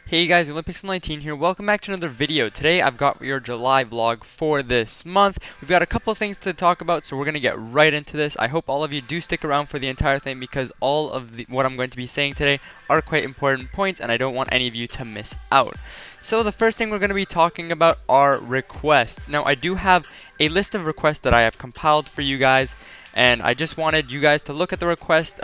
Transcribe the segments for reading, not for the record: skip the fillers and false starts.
Hey guys, Olympics19 here. Welcome back to another video. Today I've got your July vlog for this month. We've got a couple things to talk about, so we're going to get right into this. I hope all of you do stick around for the entire thing because all of what I'm going to be saying today are quite important points and I don't want any of you to miss out. So the first thing we're going to be talking about are requests. Now I do have a list of requests that I have compiled for you guys, and I just wanted you guys to look at the request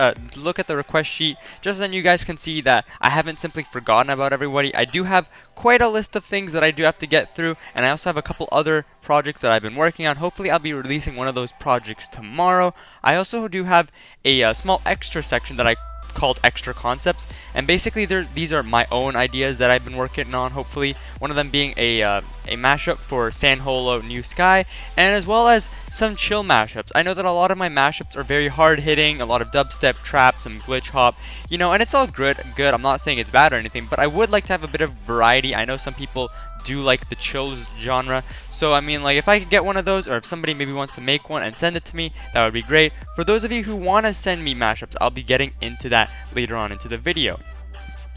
sheet, just so then you guys can see that I haven't simply forgotten about everybody. I do have quite a list of things that I do have to get through, and I also have a couple other projects that I've been working on. Hopefully I'll be releasing one of those projects tomorrow. I also do have a small extra section that I called extra concepts, and basically these are my own ideas that I've been working on. Hopefully one of them being a mashup for San Holo New Sky, and as well as some chill mashups. I know that a lot of my mashups are very hard hitting, a lot of dubstep, trap, some glitch hop, you know, and it's all good. I'm not saying it's bad or anything, but I would like to have a bit of variety. I know some people do like the chills genre, so I mean, like, if I could get one of those, or if somebody maybe wants to make one and send it to me, that would be great. For those of you who want to send me mashups, I'll be getting into that later on into the video.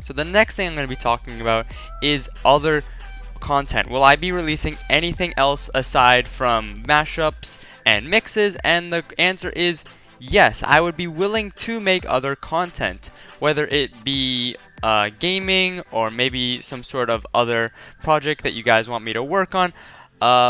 So the next thing I'm going to be talking about is other content. Will I be releasing anything else aside from mashups and mixes? And the answer is yes, I would be willing to make other content, whether it be gaming or maybe some sort of other project that you guys want me to work on.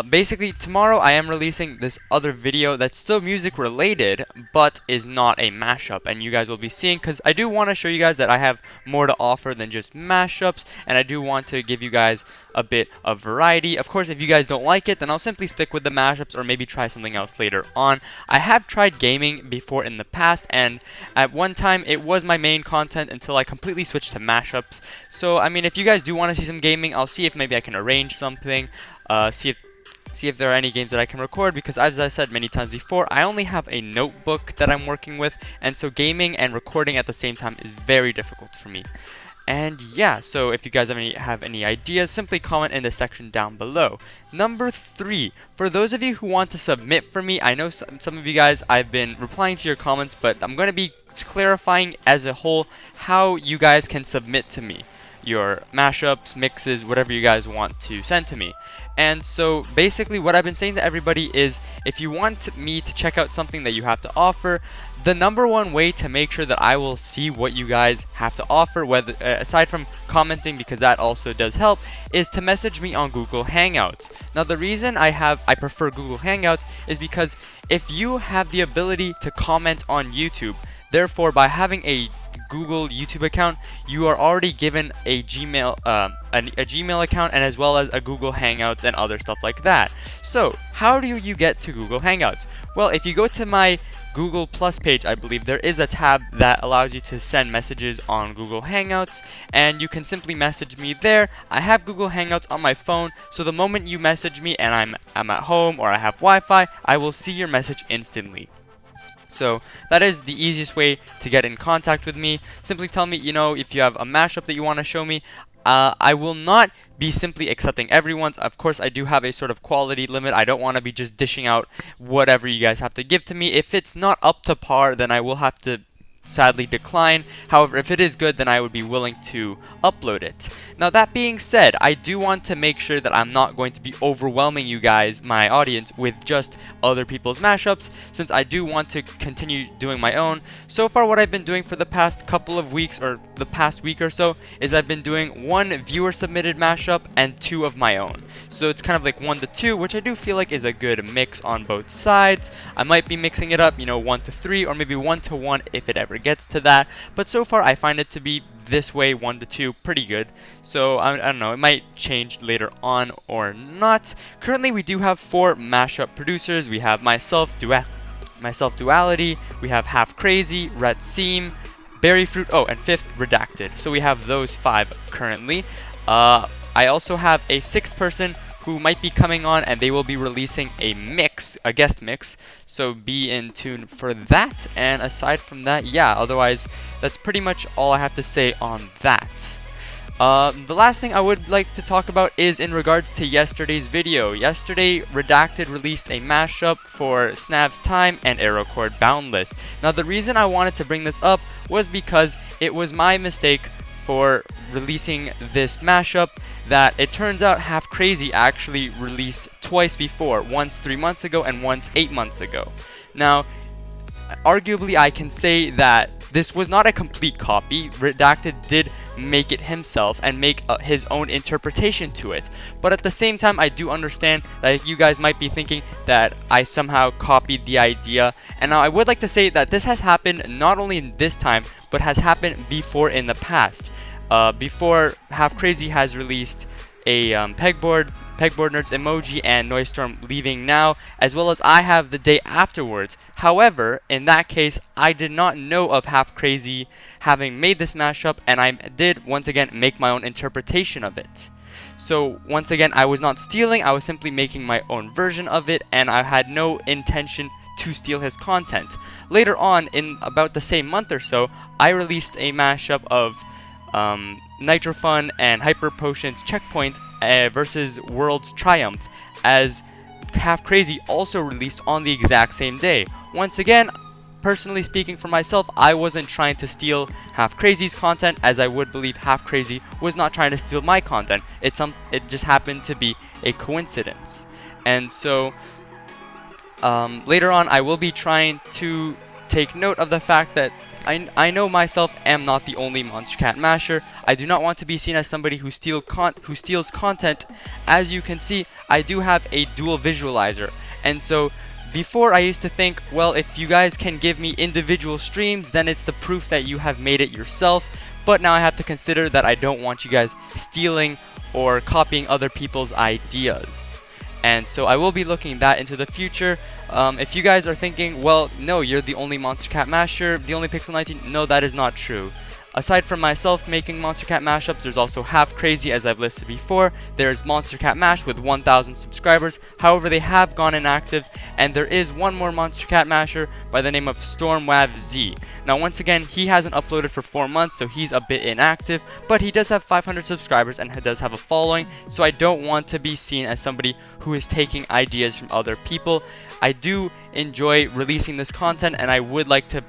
Basically, tomorrow I am releasing this other video that's still music related, but is not a mashup, and you guys will be seeing, because I do want to show you guys that I have more to offer than just mashups, and I do want to give you guys a bit of variety. Of course, if you guys don't like it, then I'll simply stick with the mashups or maybe try something else later on. I have tried gaming before in the past, and at one time it was my main content until I completely switched to mashups. So, I mean, if you guys do want to see some gaming, I'll see if maybe I can arrange something. See if there are any games that I can record, because as I said many times before, I only have a notebook that I'm working with, and so gaming and recording at the same time is very difficult for me. And yeah, so if you guys have any ideas, simply comment in the section down below. Number 3, for those of you who want to submit for me, I know some of you guys, I've been replying to your comments, but I'm going to be clarifying as a whole how you guys can submit to me your mashups, mixes, whatever you guys want to send to me. And so basically what I've been saying to everybody is, if you want me to check out something that you have to offer, the number one way to make sure that I will see what you guys have to offer, whether aside from commenting, because that also does help, is to message me on Google Hangouts. Now the reason I prefer Google Hangouts is because if you have the ability to comment on YouTube, therefore by having a Google YouTube account, you are already given a Gmail account, and as well as a Google Hangouts and other stuff like that. So how do you get to Google Hangouts? Well, if you go to my Google Plus page, I believe there is a tab that allows you to send messages on Google Hangouts, and you can simply message me there. I have Google Hangouts on my phone, so the moment you message me and I'm at home or I have Wi-Fi, I will see your message instantly. So that is the easiest way to get in contact with me. Simply tell me, you know, if you have a mashup that you want to show me. I will not be simply accepting everyone's. Of course, I do have a sort of quality limit. I don't want to be just dishing out whatever you guys have to give to me. If it's not up to par, then I will have to sadly decline. However, if it is good, then I would be willing to upload it. Now that being said, I do want to make sure that I'm not going to be overwhelming you guys, my audience, with just other people's mashups, since I do want to continue doing my own. So far what I've been doing for the past couple of weeks, or the past week or so, is I've been doing 1 viewer submitted mashup and 2 of my own. So it's kind of like 1 to 2, which I do feel like is a good mix on both sides. I might be mixing it up, you know, 1 to 3, or maybe 1 to 1 if it ever gets to that, but so far I find it to be this way, 1 to 2, pretty good. So I don't know, it might change later on or not. Currently we do have 4 mashup producers. We have myself, Duality, we have Half Crazy, Red Seam, Berry Fruit, oh, and 5th, Redacted. So we have those 5 currently. I also have a 6th person who might be coming on, and they will be releasing a mix, a guest mix, so be in tune for that. And aside from that, yeah, otherwise that's pretty much all I have to say on that. The last thing I would like to talk about is in regards to yesterday's video. Yesterday, Redacted released a mashup for Snav's Time and Aerocord Boundless. Now the reason I wanted to bring this up was because it was my mistake for releasing this mashup that it turns out Half Crazy actually released twice before, once 3 months ago and once 8 months ago. Now, arguably I can say that this was not a complete copy. Redacted did make it himself and make his own interpretation to it. But at the same time, I do understand that you guys might be thinking that I somehow copied the idea. And now I would like to say that this has happened not only in this time, but has happened before in the past. Before, Half Crazy has released a pegboard nerds emoji and Noise Storm leaving now, as well as I have the day afterwards. However, in that case, I did not know of Half Crazy having made this mashup, and I did once again make my own interpretation of it. So once again, I was not stealing, I was simply making my own version of it, and I had no intention to steal his content. Later on, in about the same month or so, I released a mashup of Nitrofun and Hyper Potion's Checkpoint versus World's Triumph, as Half Crazy also released on the exact same day. Once again, personally speaking for myself, I wasn't trying to steal Half Crazy's content, as I would believe Half Crazy was not trying to steal my content. It just happened to be a coincidence. And so later on, I will be trying to take note of the fact that I know myself am not the only Monster Cat masher. I do not want to be seen as somebody who steals content. As you can see, I do have a dual visualizer, and so before I used to think, well, if you guys can give me individual streams, then it's the proof that you have made it yourself. But now I have to consider that I don't want you guys stealing or copying other people's ideas. And so I will be looking that into the future. If you guys are thinking, well, no, you're the only Monster Cat masher, the only Pixel 19, no, that is not true. Aside from myself making Monster Cat mashups, there's also Half Crazy, as I've listed before. There's Monster Cat Mash with 1,000 subscribers. However, they have gone inactive, and there is one more Monster Cat masher by the name of StormWavZ. Now, once again, he hasn't uploaded for 4 months, so he's a bit inactive, but he does have 500 subscribers and does have a following, so I don't want to be seen as somebody who is taking ideas from other people. I do enjoy releasing this content, and I would like to,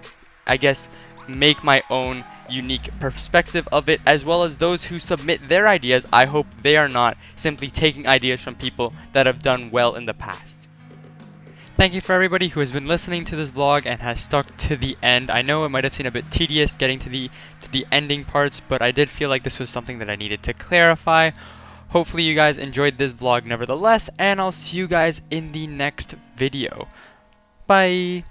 I guess, make my own unique perspective of it, as well as those who submit their ideas. I hope they are not simply taking ideas from people that have done well in the past. Thank you for everybody who has been listening to this vlog and has stuck to the end. I know it might have seemed a bit tedious getting to the ending parts, but I did feel like this was something that I needed to clarify. Hopefully you guys enjoyed this vlog nevertheless, and I'll see you guys in the next video. Bye!